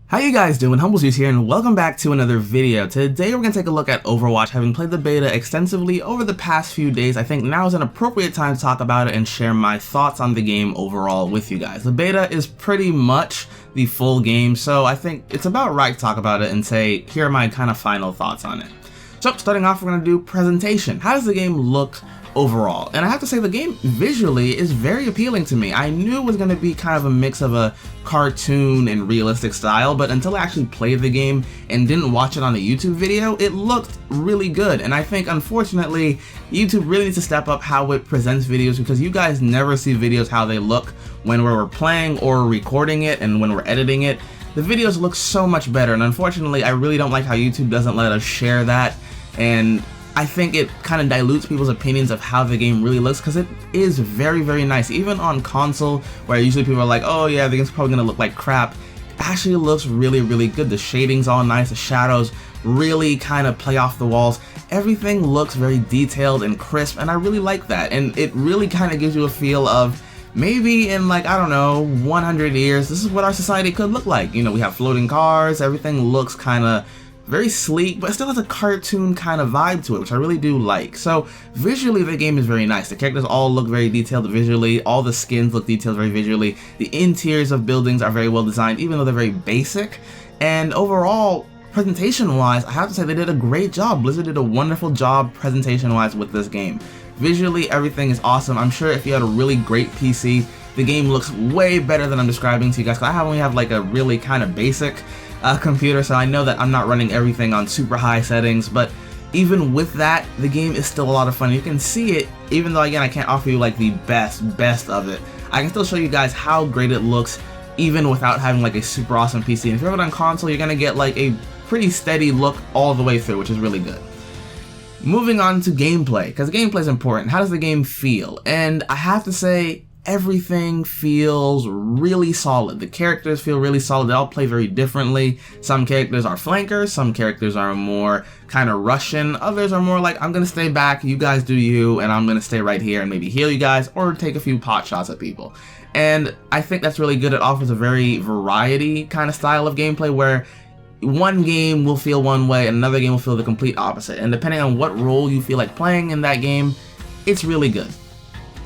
How you guys doing? HumbleZeus here and welcome back to another video. Today we're going to take a look at Overwatch. Having played the beta extensively over the past few days, I think now is an appropriate time to talk about it and share my thoughts on the game overall with you guys. The beta is pretty much the full game, so I think it's about right to talk about it and say, here are my kind of final thoughts on it. So starting off, we're going to do presentation. How does the game look overall? And I have to say the game visually is very appealing to me. I knew it was going to be kind of a mix of a cartoon and realistic style, but until I actually played the game and didn't watch it on a YouTube video, it looked really good. And I think unfortunately YouTube really needs to step up how it presents videos, because you guys never see videos how they look when we're playing or recording it and when we're editing it. The videos look so much better, and unfortunately I really don't like how YouTube doesn't let us share that, and I think it kind of dilutes people's opinions of how the game really looks, because it is very, very nice. Even on console, where usually people are like, oh yeah, the game's probably gonna look like crap, it actually looks really, really good. The shading's all nice, the shadows really kind of play off the walls. Everything looks very detailed and crisp, and I really like that. And it really kind of gives you a feel of maybe in, like, I don't know, 100 years, this is what our society could look like. You know, we have floating cars, everything looks kind of very sleek, but it still has a cartoon kind of vibe to it, which I really do like. So visually the game is very nice. The characters all look very detailed visually, all the skins look detailed very visually, the interiors of buildings are very well designed even though they're very basic, and overall presentation wise I have to say they did a great job. Blizzard did a wonderful job presentation wise with this game. Visually everything is awesome. I'm sure if you had a really great PC, the game looks way better than I'm describing to you guys, because I only have like a really kind of basic computer, so I know that I'm not running everything on super high settings, but even with that, the game is still a lot of fun. You can see it, even though again I can't offer you like the best of it, I can still show you guys how great it looks even without having like a super awesome PC. And if you're on console, you're gonna get like a pretty steady look all the way through, which is really good. Moving on to gameplay, because gameplay is important. How does the game feel? And I have to say, everything feels really solid. The characters feel really solid. They all play very differently. Some characters are flankers, some characters are more kind of Russian, others are more like, I'm gonna stay back, you guys do you, and I'm gonna stay right here and maybe heal you guys or take a few pot shots at people. And I think that's really good. It offers a very variety kind of style of gameplay where one game will feel one way and another game will feel the complete opposite, and depending on what role you feel like playing in that game, it's really good.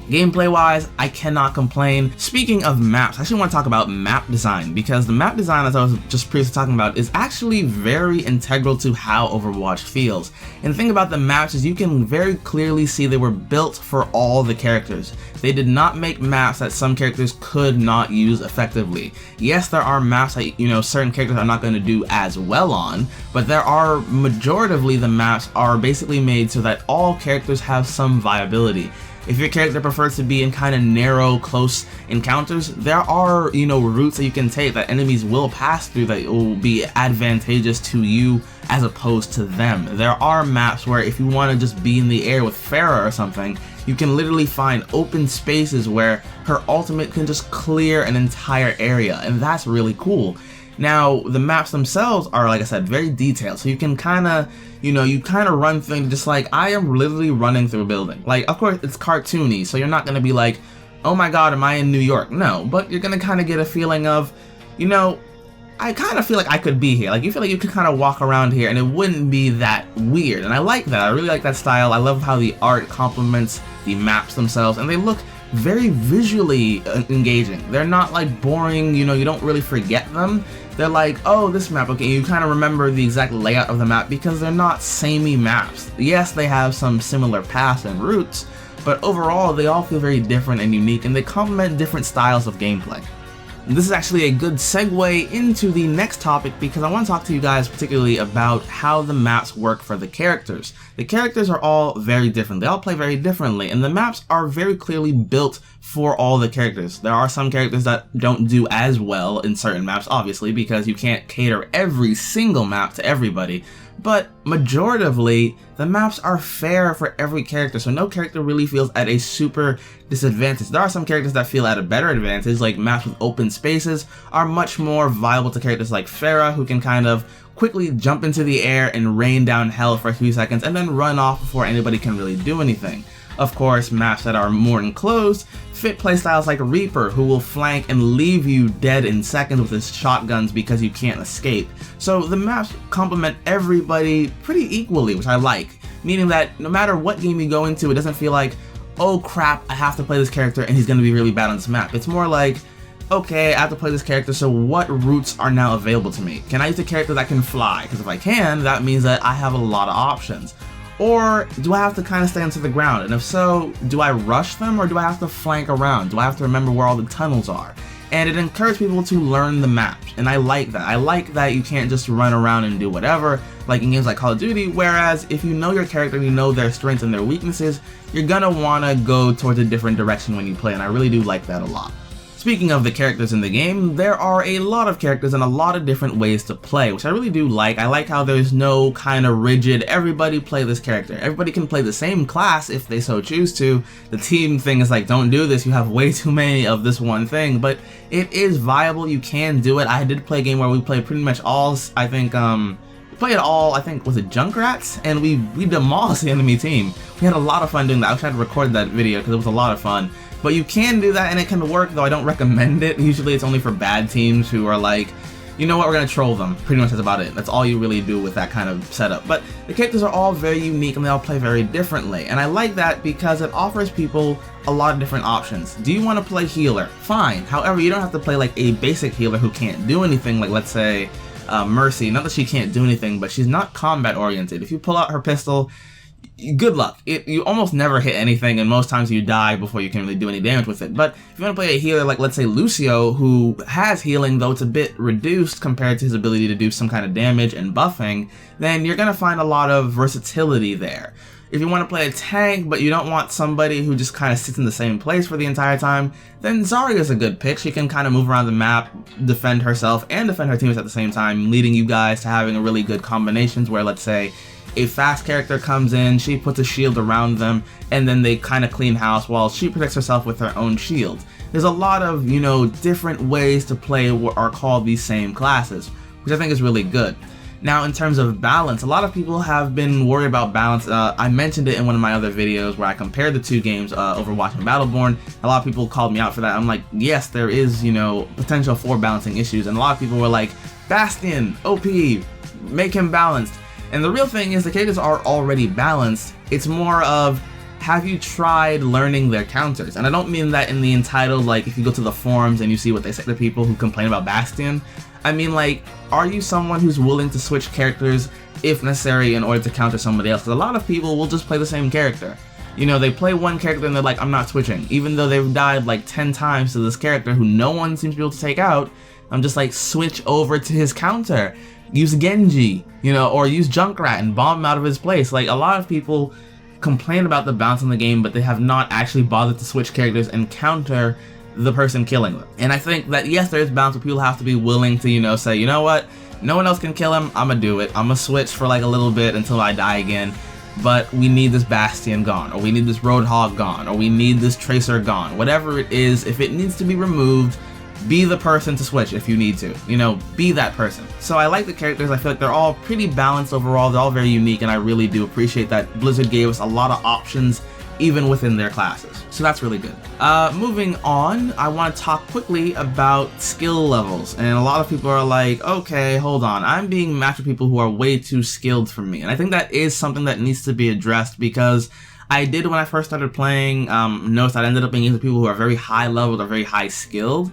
Gameplay wise, I cannot complain. Speaking of maps, I actually want to talk about map design, because the map design, as I was just previously talking about, is actually very integral to how Overwatch feels. And the thing about the maps is you can very clearly see they were built for all the characters. They did not make maps that some characters could not use effectively. Yes, there are maps that, you know, certain characters are not going to do as well on, but there are, majoritively the maps are basically made so that all characters have some viability. If your character prefers to be in kind of narrow, close encounters, there are, you know, routes that you can take that enemies will pass through that will be advantageous to you as opposed to them. There are maps where if you want to just be in the air with Pharah or something, you can literally find open spaces where her ultimate can just clear an entire area, and that's really cool. Now, the maps themselves are, like I said, very detailed, so you can kind of, you know, you kind of run things just like I am literally running through a building. Like, of course, it's cartoony, so you're not going to be like, oh my god, am I in New York? No, but you're going to kind of get a feeling of, you know, I kind of feel like I could be here. Like, you feel like you could kind of walk around here and it wouldn't be that weird, and I like that. I really like that style. I love how the art complements the maps themselves, and they look very visually engaging. They're not like boring, you know, you don't really forget them. They're like, oh, this map, okay, you kind of remember the exact layout of the map because they're not samey maps. Yes, they have some similar paths and routes, but overall they all feel very different and unique, and they complement different styles of gameplay. And this is actually a good segue into the next topic, because I want to talk to you guys particularly about how the maps work for the characters. The characters are all very different. They all play very differently, and the maps are very clearly built for all the characters. There are some characters that don't do as well in certain maps, obviously, because you can't cater every single map to everybody. But majoritively, the maps are fair for every character, so no character really feels at a super disadvantage. There are some characters that feel at a better advantage, like maps with open spaces are much more viable to characters like Pharah, who can kind of quickly jump into the air and rain down hell for a few seconds and then run off before anybody can really do anything. Of course, maps that are more enclosed fit playstyles like Reaper, who will flank and leave you dead in seconds with his shotguns because you can't escape. So the maps complement everybody pretty equally, which I like, meaning that no matter what game you go into, it doesn't feel like, oh crap, I have to play this character and he's going to be really bad on this map. It's more like, okay, I have to play this character, so what routes are now available to me? Can I use a character that can fly? Because if I can, that means that I have a lot of options. Or do I have to kind of stay onto the ground? And if so, do I rush them or do I have to flank around? Do I have to remember where all the tunnels are? And it encourages people to learn the maps, and I like that. I like that you can't just run around and do whatever, like in games like Call of Duty, whereas if you know your character and you know their strengths and their weaknesses, you're gonna wanna go towards a different direction when you play, and I really do like that a lot. Speaking of the characters in the game, there are a lot of characters and a lot of different ways to play, which I really do like. I like how there's no kind of rigid, everybody play this character. Everybody can play the same class if they so choose to. The team thing is like, don't do this, you have way too many of this one thing, but it is viable, you can do it. I did play a game where we played pretty much all, I think, we played all, I think, was it Junkrats? And we demolished the enemy team. We had a lot of fun doing that. I wish I had recorded that video because it was a lot of fun. But you can do that and it can work, though I don't recommend it. Usually it's only for bad teams who are like, you know what, we're gonna troll them. Pretty much that's about it. That's all you really do with that kind of setup. But the characters are all very unique and they all play very differently. And I like that because it offers people a lot of different options. Do you want to play healer? Fine. However, you don't have to play like a basic healer who can't do anything, like let's say Mercy. Not that she can't do anything, but she's not combat oriented. If you pull out her pistol, good luck. You almost never hit anything, and most times you die before you can really do any damage with it. But if you want to play a healer like, let's say, Lucio, who has healing, though it's a bit reduced compared to his ability to do some kind of damage and buffing, then you're going to find a lot of versatility there. If you want to play a tank, but you don't want somebody who just kind of sits in the same place for the entire time, then Zarya's a good pick. She can kind of move around the map, defend herself, and defend her teammates at the same time, leading you guys to having a really good combinations where, let's say, a fast character comes in, she puts a shield around them, and then they kind of clean house while she protects herself with her own shield. There's a lot of, you know, different ways to play what are called these same classes, which I think is really good. Now, in terms of balance, a lot of people have been worried about balance. I mentioned it in one of my other videos where I compared the two games, Overwatch and Battleborn. A lot of people called me out for that. I'm like, yes, there is, you know, potential for balancing issues, and a lot of people were like, Bastion, OP, make him balanced. And the real thing is the characters are already balanced. It's more of, have you tried learning their counters? And I don't mean that in the entitled, like if you go to the forums and you see what they say to people who complain about Bastion. I mean, like, are you someone who's willing to switch characters if necessary in order to counter somebody else? Because a lot of people will just play the same character. You know, they play one character and they're like, I'm not switching. Even though they've died like 10 times to this character who no one seems to be able to take out, I'm just like, switch over to his counter. Use Genji, you know, or use Junkrat and bomb him out of his place. Like, a lot of people complain about the balance in the game, but they have not actually bothered to switch characters and counter the person killing them. And I think that, yes, there is balance, but people have to be willing to, you know, say, you know what, no one else can kill him, I'm gonna do it. I'm gonna switch for like a little bit until I die again, but we need this Bastion gone, or we need this Roadhog gone, or we need this Tracer gone. Whatever it is, if it needs to be removed, be the person to switch if you need to. You know, be that person. So I like the characters. I feel like they're all pretty balanced overall. They're all very unique, and I really do appreciate that Blizzard gave us a lot of options even within their classes. So that's really good. Moving on, I want to talk quickly about skill levels. And a lot of people are like, okay, hold on, I'm being matched with people who are way too skilled for me. And I think that is something that needs to be addressed, because I did, when I first started playing, notice that I ended up being with people who are very high leveled or very high skilled.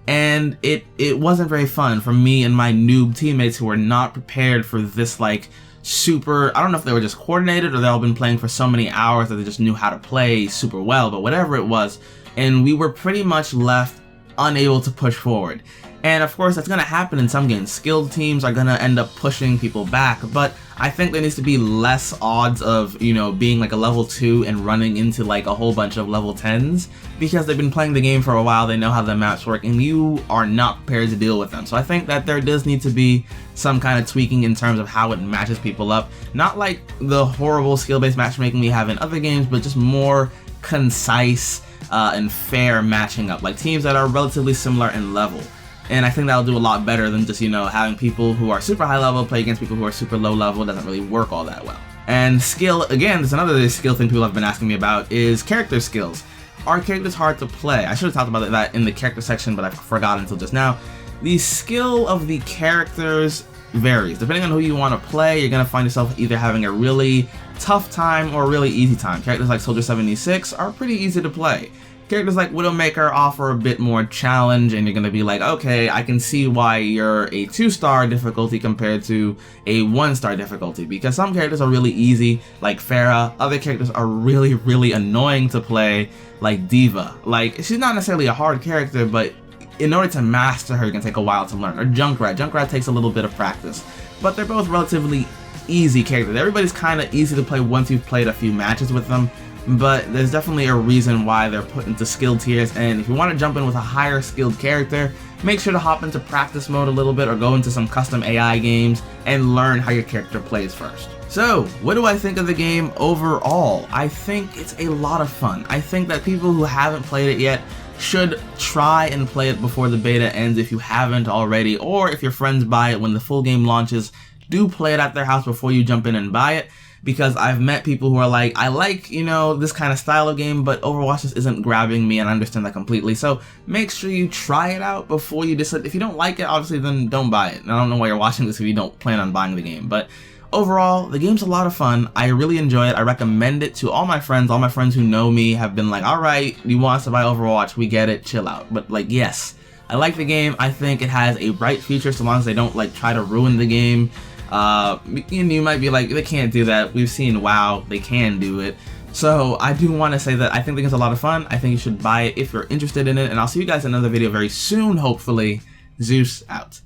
And it wasn't very fun for me and my noob teammates who were not prepared for this, like, super, I don't know if they were just coordinated or they've all been playing for so many hours that they just knew how to play super well, but whatever it was, and we were pretty much left unable to push forward. And of course, that's going to happen in some games. Skilled teams are going to end up pushing people back, but I think there needs to be less odds of, you know, being like a level 2 and running into like a whole bunch of level 10s, because they've been playing the game for a while, they know how the maps work, and you are not prepared to deal with them. So I think that there does need to be some kind of tweaking in terms of how it matches people up. Not like the horrible skill-based matchmaking we have in other games, but just more concise and fair matching up, like teams that are relatively similar in level. And I think that'll do a lot better than just, you know, having people who are super high level play against people who are super low level. It doesn't really work all that well. And skill, again, there's another skill thing people have been asking me about, is character skills. Are characters hard to play? I should have talked about that in the character section, but I forgot until just now. The skill of the characters varies. Depending on who you want to play, you're going to find yourself either having a really tough time or a really easy time. Characters like Soldier 76 are pretty easy to play. Characters like Widowmaker offer a bit more challenge, and you're going to be like, okay, I can see why you're a 2-star difficulty compared to a 1-star difficulty, because some characters are really easy, like Pharah. Other characters are really, really annoying to play, like Diva. Like, she's not necessarily a hard character, but in order to master her, it can take a while to learn. Or Junkrat. Junkrat takes a little bit of practice, but they're both relatively easy characters. Everybody's kind of easy to play once you've played a few matches with them. But there's definitely a reason why they're put into skill tiers, and if you want to jump in with a higher skilled character, make sure to hop into practice mode a little bit or go into some custom AI games and learn how your character plays first. So, what do I think of the game overall? I think it's a lot of fun. I think that people who haven't played it yet should try and play it before the beta ends if you haven't already, or if your friends buy it when the full game launches, do play it at their house before you jump in and buy it. Because I've met people who are like, I like, you know, this kind of style of game, but Overwatch just isn't grabbing me, and I understand that completely. So make sure you try it out before you decide. If you don't like it, obviously, then don't buy it. And I don't know why you're watching this if you don't plan on buying the game. But overall, the game's a lot of fun. I really enjoy it. I recommend it to all my friends. All my friends who know me have been like, all right, you want us to buy Overwatch, we get it, chill out. But like, yes, I like the game. I think it has a bright future so long as they don't like try to ruin the game. You might be like, they can't do that. We've seen WoW, they can do it. So I do want to say that I think the game's a lot of fun. I think you should buy it if you're interested in it, and I'll see you guys in another video very soon, hopefully. Zeus out.